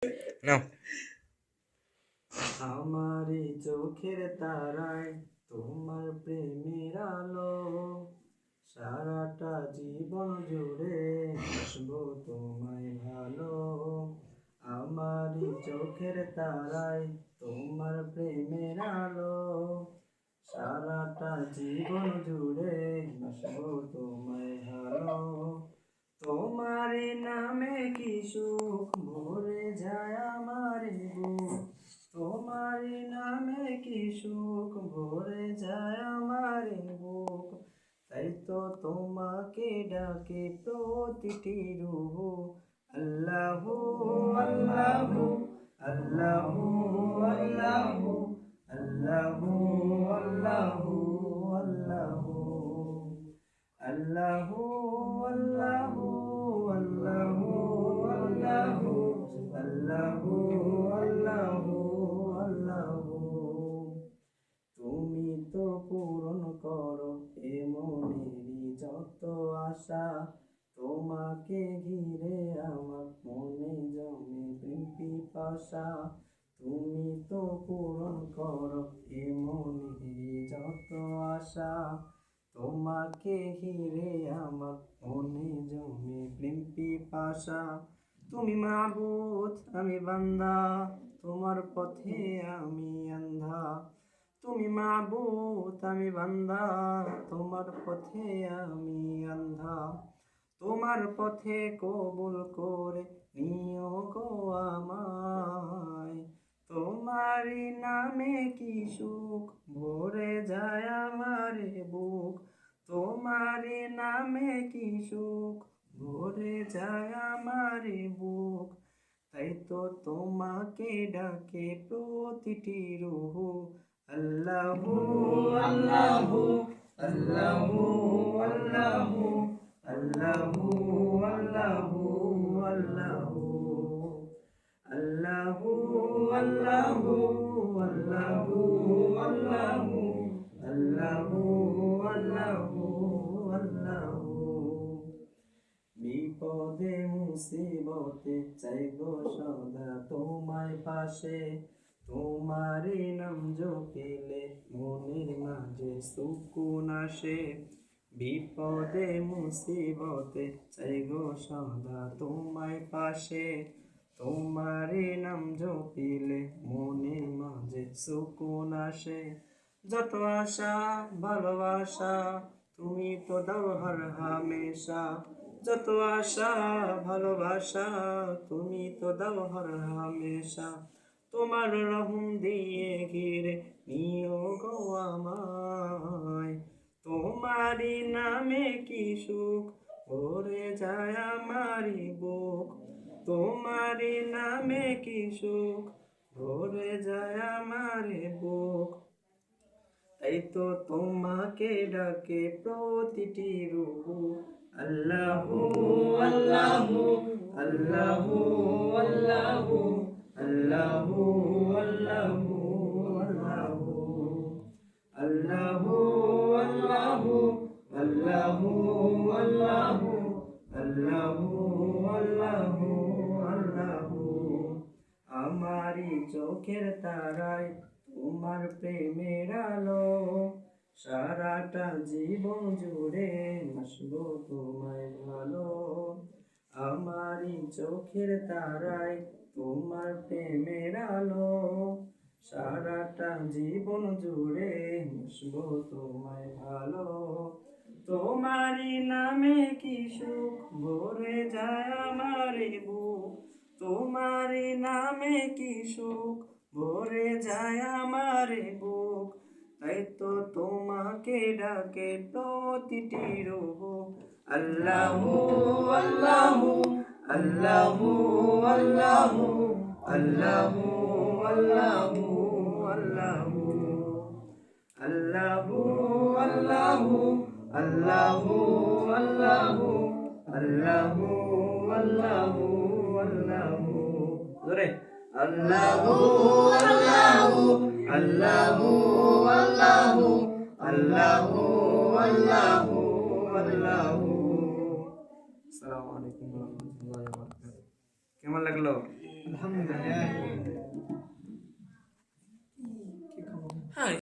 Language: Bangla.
নাও। আমারই চোখের তারায় তোমার প্রেমের আলো, সারাটা জীবন জুড়ে বাসবো তোমায় ভালো। আমারই চোখের তারায় তোমার প্রেমের আলো, সারাটা জীবন জুড়ে বাসবো তোমায় ভালো। তোমার নামে কি সুখ ভরে যায় আমার বুক, তোমার নামে কি সুখ ভরে যায় আমার বুক। তাই তো তোমাকে ডাকে প্রতিটি রূহ, আল্লাহু আল্লাহু আল্লাহু আল্লাহু আল্লাহু আল্লাহু আল্লাহু আল্লাহু আল্লাহু আল্লাহু আল্লাহু আল্লাহু আল্লাহু আল্লাহু। তুমি তো পূরণ করো এ মনেরই যত আশা, তোমাকে ঘিরে আমার মনে জমে প্রেম পিপাসা। তুমি তো পূরণ করো এ মনেরই যত আশা, তোমাকে ঘিরে আমার মনে জমে প্রেম পিপাসা। তুমি মাবুদ আমি বান্দা, তোমার পথে আমি আন্ধা। তুমি মাবুদ আমি বান্দা, তোমার পথে আমি আন্ধা। তোমার পথে কবুল করে নিও গো আমায়। তোমারই নামে কি সুখ ভরে যায় আমার বুক, তোমারই নামে কি সুখ ভরে যায় আমার বুক। তাই তো তোমাকে ডাকে প্রতিটি রূহ, আল্লাহু আল্লাহু আল্লাহু আল্লাহু আল্লাহু আল্লাহু আল্লাহু আল্লাহু আল্লাহু আল্লাহু আল্লাহু আল্লাহু আল্লাহু আল্লাহু। বিপদে মুসিবতে চাই গো সদা তোমায় পাশে, তোমারই নাম জপিলে মনের মাঝে সুকুন আসে। বিপদে মুসিবতে চাই গো সদা তোমায় পাশে, তোমারই নাম জপিলে মনের মাঝে সুকুন আসে। যত আশা ভালোবাসা তুমি তো দাও হর হামেশা, যত আশা ভালোবাসা তুমি তো দাও হর হামেশা। তোমার রহম দিয়ে ঘিরে নিও গো আমায়, তোমারই নামে কি সুখ ভরে যায় আমারই বুক, তোমারই নামে কি সুখ ভরে যায় আমার বুক। তাই তো তোমাকে ডাকে প্রতিটি রূহ, আল্লাহু আল্লাহু আল্লাহু আল্লাহু আল্লাহু আল্লাহু আল্লাহু আল্লাহু আল্লাহু আল্লাহু আল্লাহু আল্লাহু আল্লাহু। আমারই চোখের তারায় তোমার প্রেমের আলো, সারাটা জীবন জুড়ে বাসবো তোমায় ভালো। আমারই চোখের তারায় তোমার প্রেমের আলো, সারাটা জীবন জুড়ে বাসবো তোমায় ভালো। তোমারই নামে কি সুখ ভরে যায় আমার বুক, তোমারই নামে কি সুখ ভরে যায় আমার বুক। তাই তো তোমাকে ডাকে প্রতিটি রূহ, আল্লাহু আল্লাহু আল্লাহু আল্লাহু আল্লাহু আল্লাহু আল্লাহু আল্লাহু আল্লাহু আল্লাহু আল্লাহু আল্লাহু আল্লাহু আল্লাহু জোরে আল্লাহু আল্লাহু আল্লাহু আল্লাহু আল্লাহু আল্লাহু আল্লাহু। আসসালামু আলাইকুম ওয়া রাহমাতুল্লাহি ওয়া বারাকাতুহু। কেমন লাগলো? আলহামদুলিল্লাহ।